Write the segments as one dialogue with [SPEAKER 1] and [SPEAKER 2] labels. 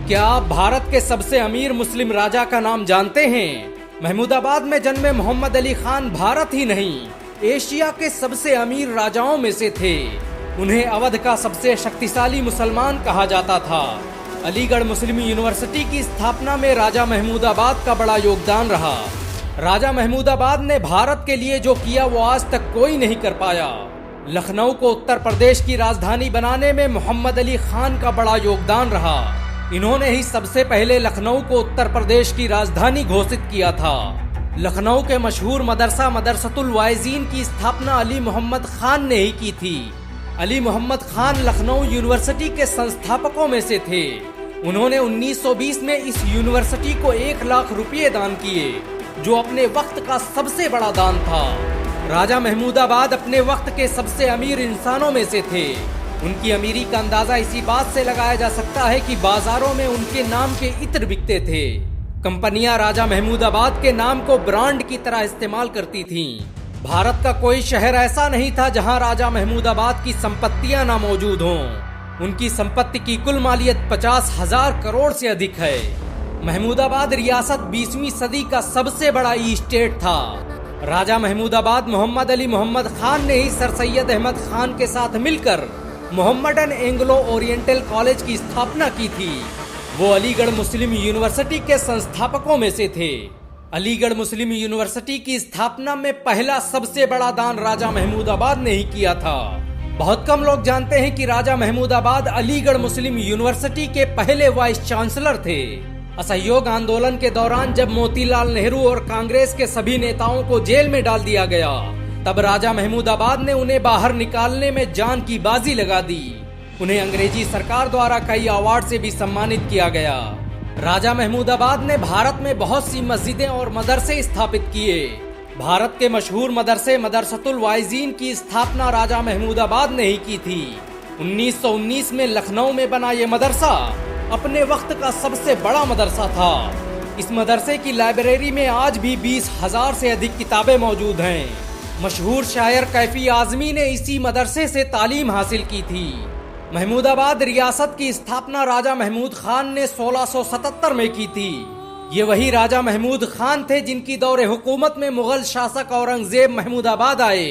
[SPEAKER 1] क्या आप भारत के सबसे अमीर मुस्लिम राजा का नाम जानते हैं? महमूदाबाद में जन्मे मोहम्मद अली खान भारत ही नहीं, एशिया के सबसे अमीर राजाओं में से थे। उन्हें अवध का सबसे शक्तिशाली मुसलमान कहा जाता था। अलीगढ़ मुस्लिम यूनिवर्सिटी की स्थापना में राजा महमूदाबाद का बड़ा योगदान रहा। राजा महमूदाबाद ने भारत के लिए जो किया वो आज तक कोई नहीं कर पाया। लखनऊ को उत्तर प्रदेश की राजधानी बनाने में मोहम्मद अली खान का बड़ा योगदान रहा। इन्होंने ही सबसे पहले लखनऊ को उत्तर प्रदेश की राजधानी घोषित किया था। लखनऊ के मशहूर मदरसा मदरसतुल वाइजीन की स्थापना अली मोहम्मद खान ने ही की थी। अली मोहम्मद खान लखनऊ यूनिवर्सिटी के संस्थापकों में से थे। उन्होंने 1920 में इस यूनिवर्सिटी को 1 लाख रुपये दान किए, जो अपने वक्त का सबसे बड़ा दान था। राजा महमूदाबाद अपने वक्त के सबसे अमीर इंसानों में से थे। उनकी अमीरी का अंदाजा इसी बात से लगाया जा सकता है कि बाजारों में उनके नाम के इत्र बिकते थे। कंपनियां राजा महमूदाबाद के नाम को ब्रांड की तरह इस्तेमाल करती थीं। भारत का कोई शहर ऐसा नहीं था जहां राजा महमूदाबाद की संपत्तियां ना मौजूद हों। उनकी संपत्ति की कुल मालियत 50,000 करोड़ से अधिक है। महमूदाबाद रियासत 20वीं सदी का सबसे बड़ा ई स्टेट था। राजा महमूदाबाद मोहम्मद अली मोहम्मद खान ने ही सर सैयद अहमद खान के साथ मिलकर मोहम्मडन एंग्लो ओरिएंटल कॉलेज की स्थापना की थी। वो अलीगढ़ मुस्लिम यूनिवर्सिटी के संस्थापकों में से थे। अलीगढ़ मुस्लिम यूनिवर्सिटी की स्थापना में पहला सबसे बड़ा दान राजा महमूदाबाद ने ही किया था। बहुत कम लोग जानते हैं कि राजा महमूदाबाद अलीगढ़ मुस्लिम यूनिवर्सिटी के पहले वाइस चांसलर थे। असहयोग आंदोलन के दौरान जब मोतीलाल नेहरू और कांग्रेस के सभी नेताओं को जेल में डाल दिया गया, तब राजा महमूदाबाद ने उन्हें बाहर निकालने में जान की बाजी लगा दी। उन्हें अंग्रेजी सरकार द्वारा कई अवार्ड से भी सम्मानित किया गया। राजा महमूदाबाद ने भारत में बहुत सी मस्जिदें और मदरसे स्थापित किए। भारत के मशहूर मदरसे मदरसतुल वाइजीन की स्थापना राजा महमूदाबाद ने ही की थी। 1919 में लखनऊ में बना ये मदरसा अपने वक्त का सबसे बड़ा मदरसा था। इस मदरसे की लाइब्रेरी में आज भी 20,000 से अधिक किताबें मौजूद हैं। मशहूर शायर कैफी आजमी ने इसी मदरसे से तालीम हासिल की थी। महमूदाबाद रियासत की स्थापना राजा महमूद खान ने 1677 में की थी। ये वही राजा महमूद खान थे जिनकी दौरे हुकूमत में मुगल शासक औरंगजेब महमूदाबाद आए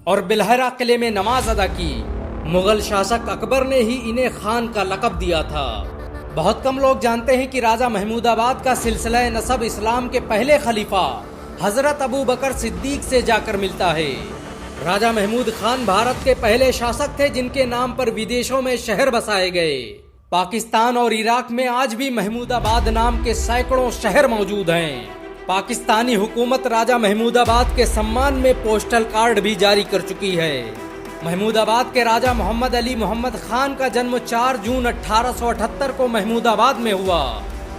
[SPEAKER 1] और बिलहरा किले में नमाज अदा की। मुगल शासक अकबर ने ही इन्हें खान का लक़ब दिया था। बहुत कम लोग जानते हैं कि राजा महमूदाबाद का सिलसिला नसब इस्लाम के पहले खलीफा हजरत अबू बकर सिद्दीक से जाकर मिलता है। राजा महमूद खान भारत के पहले शासक थे जिनके नाम पर विदेशों में शहर बसाए गए। पाकिस्तान और इराक में आज भी महमूदाबाद नाम के सैकड़ों शहर मौजूद हैं। पाकिस्तानी हुकूमत राजा महमूदाबाद के सम्मान में पोस्टल कार्ड भी जारी कर चुकी है। महमूदाबाद के राजा मोहम्मद अली मोहम्मद खान का जन्म 4 जून 1878 को महमूदाबाद में हुआ।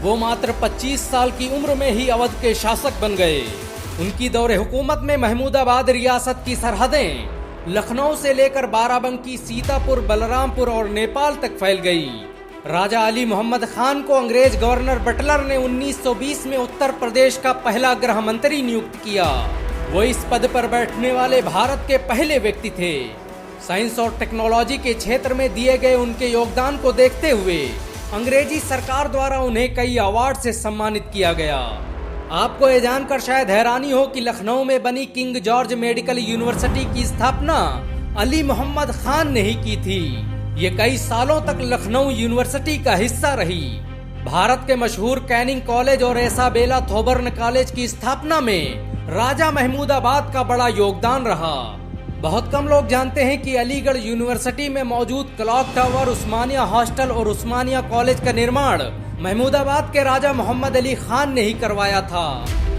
[SPEAKER 1] वो मात्र 25 साल की उम्र में ही अवध के शासक बन गए। उनकी दौरे हुकूमत में महमूदाबाद रियासत की सरहदें लखनऊ से लेकर बाराबंकी, सीतापुर, बलरामपुर और नेपाल तक फैल गई। राजा अली मोहम्मद खान को अंग्रेज गवर्नर बटलर ने 1920 में उत्तर प्रदेश का पहला गृह मंत्री नियुक्त किया। वो इस पद पर बैठने वाले भारत के पहले व्यक्ति थे। साइंस और टेक्नोलॉजी के क्षेत्र में दिए गए उनके योगदान को देखते हुए अंग्रेजी सरकार द्वारा उन्हें कई अवार्ड से सम्मानित किया गया। आपको ये जानकर शायद हैरानी हो कि लखनऊ में बनी किंग जॉर्ज मेडिकल यूनिवर्सिटी की स्थापना अली मोहम्मद खान ने ही की थी। ये कई सालों तक लखनऊ यूनिवर्सिटी का हिस्सा रही। भारत के मशहूर कैनिंग कॉलेज और इसाबेला थोबर्न कॉलेज की स्थापना में राजा महमूदाबाद का बड़ा योगदान रहा। बहुत कम लोग जानते हैं कि अलीगढ़ यूनिवर्सिटी में मौजूद क्लॉक टावर, उस्मानिया हॉस्टल और उस्मानिया कॉलेज का निर्माण महमूदाबाद के राजा मोहम्मद अली खान ने ही करवाया था।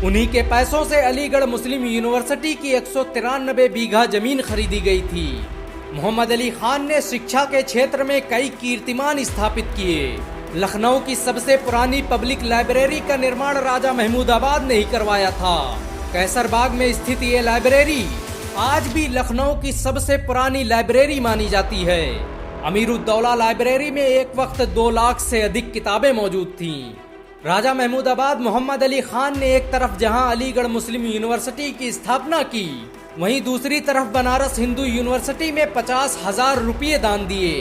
[SPEAKER 1] उन्हीं के पैसों से अलीगढ़ मुस्लिम यूनिवर्सिटी की 193 बीघा जमीन खरीदी गई थी। मोहम्मद अली खान ने शिक्षा के क्षेत्र में कई कीर्तिमान स्थापित किए। लखनऊ की सबसे पुरानी पब्लिक लाइब्रेरी का निर्माण राजा महमूदाबाद ने ही करवाया था। कैसरबाग में स्थित ये लाइब्रेरी आज भी लखनऊ की सबसे पुरानी लाइब्रेरी मानी जाती है। अमीरुद्दौला लाइब्रेरी में एक वक्त 2 लाख से अधिक किताबें मौजूद थीं। राजा महमूदाबाद मोहम्मद अली खान ने एक तरफ जहां अलीगढ़ मुस्लिम यूनिवर्सिटी की स्थापना की, वहीं दूसरी तरफ बनारस हिंदू यूनिवर्सिटी में 50,000 रुपये दान दिए।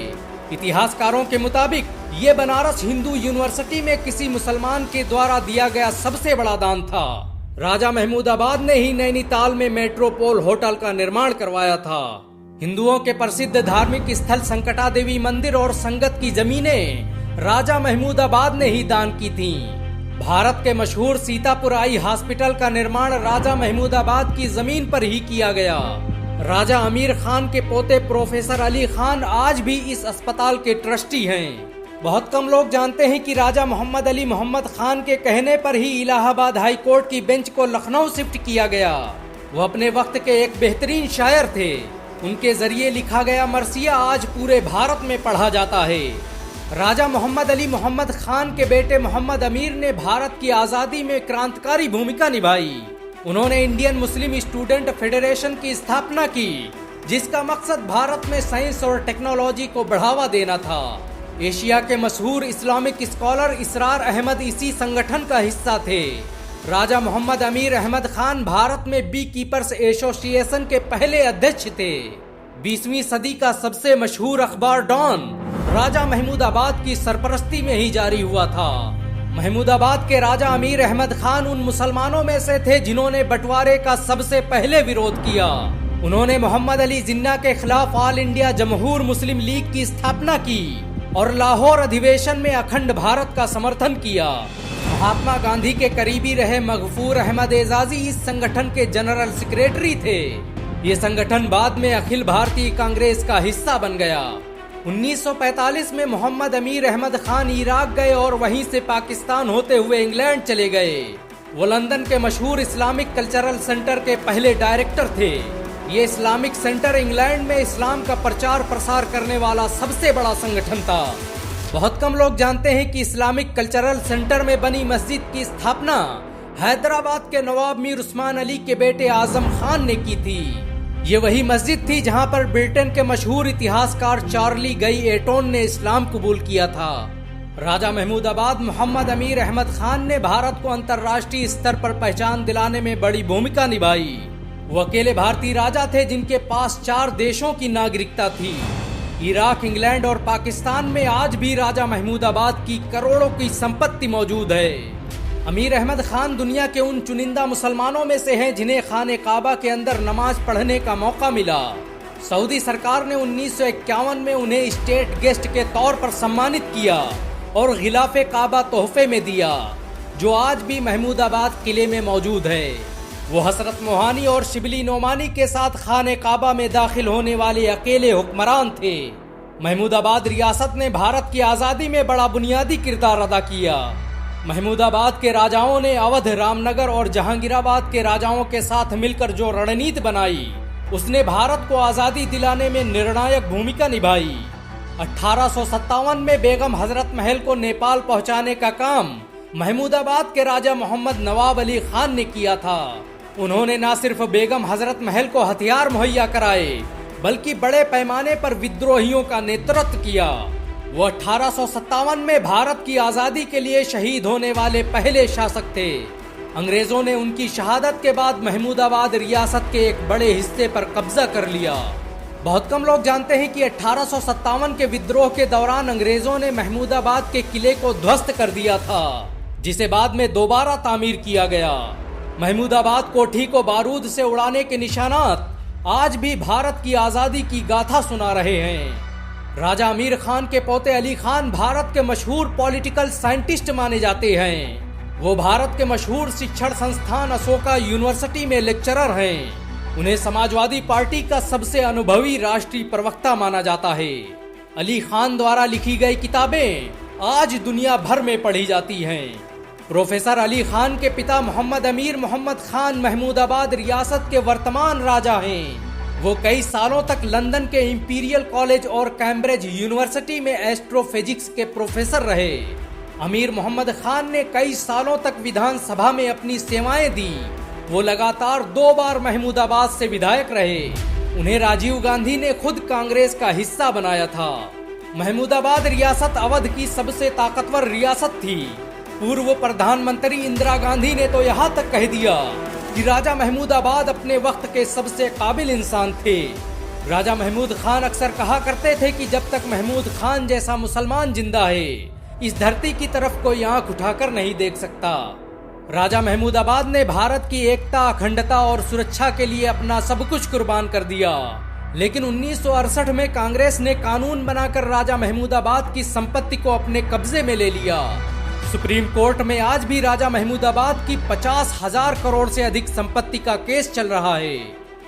[SPEAKER 1] इतिहासकारों के मुताबिक ये बनारस हिंदू यूनिवर्सिटी में किसी मुसलमान के द्वारा दिया गया सबसे बड़ा दान था। राजा महमूदाबाद ने ही नैनीताल में मेट्रोपोल होटल का निर्माण करवाया था। हिंदुओं के प्रसिद्ध धार्मिक स्थल संकटा देवी मंदिर और संगत की जमीनें राजा महमूदाबाद ने ही दान की थीं। भारत के मशहूर सीतापुर आई हॉस्पिटल का निर्माण राजा महमूदाबाद की जमीन पर ही किया गया। राजा अमीर खान के पोते प्रोफेसर अली खान आज भी इस अस्पताल के ट्रस्टी हैं। बहुत कम लोग जानते हैं कि राजा मोहम्मद अली मोहम्मद खान के कहने पर ही इलाहाबाद हाई कोर्ट की बेंच को लखनऊ शिफ्ट किया गया। वो अपने वक्त के एक बेहतरीन शायर थे। उनके जरिए लिखा गया मरसिया आज पूरे भारत में पढ़ा जाता है। राजा मोहम्मद अली मोहम्मद खान के बेटे मोहम्मद अमीर ने भारत की आजादी में क्रांतिकारी भूमिका निभाई। उन्होंने इंडियन मुस्लिम स्टूडेंट फेडरेशन की स्थापना की, जिसका मकसद भारत में साइंस और टेक्नोलॉजी को बढ़ावा देना था। एशिया के मशहूर इस्लामिक स्कॉलर इसरार अहमद इसी संगठन का हिस्सा थे। राजा मोहम्मद अमीर अहमद खान भारत में बी कीपर्स एसोसिएशन के पहले अध्यक्ष थे। 20वीं सदी का सबसे मशहूर अखबार डॉन राजा महमूदाबाद की सरपरस्ती में ही जारी हुआ था। महमूदाबाद के राजा अमीर अहमद खान उन मुसलमानों में से थे जिन्होंने बंटवारे का सबसे पहले विरोध किया। उन्होंने मोहम्मद अली जिन्ना के खिलाफ ऑल इंडिया जमहूर मुस्लिम लीग की स्थापना की और लाहौर अधिवेशन में अखंड भारत का समर्थन किया। महात्मा गांधी के करीबी रहे मगफूर अहमद एजाजी इस संगठन के जनरल सेक्रेटरी थे। ये संगठन बाद में अखिल भारतीय कांग्रेस का हिस्सा बन गया। 1945 में मोहम्मद अमीर अहमद खान इराक गए और वहीं से पाकिस्तान होते हुए इंग्लैंड चले गए। वो लंदन के मशहूर इस्लामिक कल्चरल सेंटर के पहले डायरेक्टर थे। ये इस्लामिक सेंटर इंग्लैंड में इस्लाम का प्रचार प्रसार करने वाला सबसे बड़ा संगठन था। बहुत कम लोग जानते हैं कि इस्लामिक कल्चरल सेंटर में बनी मस्जिद की स्थापना हैदराबाद के नवाब मीर उस्मान अली के बेटे आजम खान ने की थी। ये वही मस्जिद थी जहां पर ब्रिटेन के मशहूर इतिहासकार चार्ली गई एटोन ने इस्लाम कबूल किया था। राजा महमूदाबाद मोहम्मद अमीर अहमद खान ने भारत को अंतर्राष्ट्रीय स्तर पर पहचान दिलाने में बड़ी भूमिका निभाई। वो अकेले भारतीय राजा थे जिनके पास 4 देशों की नागरिकता थी। इराक, इंग्लैंड और पाकिस्तान में आज भी राजा महमूदाबाद की करोड़ों की संपत्ति मौजूद है। अमीर अहमद खान दुनिया के उन चुनिंदा मुसलमानों में से हैं जिन्हें खाने काबा के अंदर नमाज पढ़ने का मौका मिला। सऊदी सरकार ने 1951 में उन्हें स्टेट गेस्ट के तौर पर सम्मानित किया और गिलाफे काबा तोहफे में दिया, जो आज भी महमूदाबाद किले में मौजूद है। वो हसरत मोहानी और शिबली नोमानी के साथ खाने काबा में दाखिल होने वाले अकेले हुक्मरान थे। महमूदाबाद रियासत ने भारत की आज़ादी में बड़ा बुनियादी किरदार अदा किया। महमूदाबाद के राजाओं ने अवध, रामनगर और जहांगीराबाद के राजाओं के साथ मिलकर जो रणनीति बनाई, उसने भारत को आज़ादी दिलाने में निर्णायक भूमिका निभाई। 1857 में बेगम हजरत महल को नेपाल पहुंचाने का काम महमूदाबाद के राजा मोहम्मद नवाब अली खान ने किया था। उन्होंने न सिर्फ बेगम हजरत महल को हथियार मुहैया कराए, बल्कि बड़े पैमाने पर विद्रोहियों का नेतृत्व किया। वो 1857 में भारत की आजादी के लिए शहीद होने वाले पहले शासक थे। अंग्रेजों ने उनकी शहादत के बाद महमूदाबाद रियासत के एक बड़े हिस्से पर कब्जा कर लिया। बहुत कम लोग जानते हैं कि 1857 के विद्रोह के दौरान अंग्रेजों ने महमूदाबाद के किले को ध्वस्त कर दिया था, जिसे बाद में दोबारा तामीर किया गया। महमूदाबाद कोठी को बारूद से उड़ाने के निशानात आज भी भारत की आजादी की गाथा सुना रहे हैं। राजा अमीर खान के पोते अली खान भारत के मशहूर पॉलिटिकल साइंटिस्ट माने जाते हैं। वो भारत के मशहूर शिक्षण संस्थान अशोका यूनिवर्सिटी में लेक्चरर हैं। उन्हें समाजवादी पार्टी का सबसे अनुभवी राष्ट्रीय प्रवक्ता माना जाता है। अली खान द्वारा लिखी गई किताबें आज दुनिया भर में पढ़ी जाती हैं। प्रोफेसर अली खान के पिता मोहम्मद अमीर मोहम्मद खान महमूदाबाद रियासत के वर्तमान राजा हैं। वो कई सालों तक लंदन के इंपीरियल कॉलेज और कैम्ब्रिज यूनिवर्सिटी में एस्ट्रोफिजिक्स के प्रोफेसर रहे। अमीर मोहम्मद खान ने कई सालों तक विधानसभा में अपनी सेवाएं दी। वो लगातार 2 बार महमूदाबाद से विधायक रहे। उन्हें राजीव गांधी ने खुद कांग्रेस का हिस्सा बनाया था। महमूदाबाद रियासत अवध की सबसे ताकतवर रियासत थी। पूर्व प्रधानमंत्री इंदिरा गांधी ने तो यहाँ तक कह दिया कि राजा महमूदाबाद अपने वक्त के सबसे काबिल इंसान थे। राजा महमूद खान अक्सर कहा करते थे कि जब तक महमूद खान जैसा मुसलमान जिंदा है, इस धरती की तरफ कोई आंख उठाकर नहीं देख सकता। राजा महमूदाबाद ने भारत की एकता, अखंडता और सुरक्षा के लिए अपना सब कुछ कुर्बान कर दिया। लेकिन 1968 में कांग्रेस ने कानून बनाकर राजा महमूदाबाद की संपत्ति को अपने कब्जे में ले लिया। सुप्रीम कोर्ट में आज भी राजा महमूदाबाद की 50,000 करोड़ से अधिक संपत्ति का केस चल रहा है।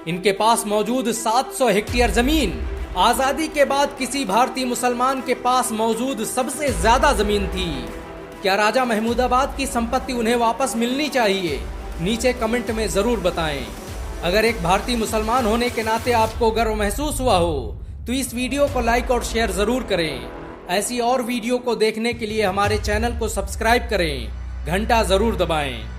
[SPEAKER 1] इनके पास मौजूद 700 हेक्टेयर जमीन आजादी के बाद किसी भारतीय मुसलमान के पास मौजूद सबसे ज्यादा जमीन थी। क्या राजा महमूदाबाद की संपत्ति उन्हें वापस मिलनी चाहिए? नीचे कमेंट में जरूर बताएं। अगर एक भारतीय मुसलमान होने के नाते आपको गर्व महसूस हुआ हो तो इस वीडियो को लाइक और शेयर जरूर करें। ऐसी और वीडियो को देखने के लिए हमारे चैनल को सब्सक्राइब करें, घंटा जरूर दबाएं।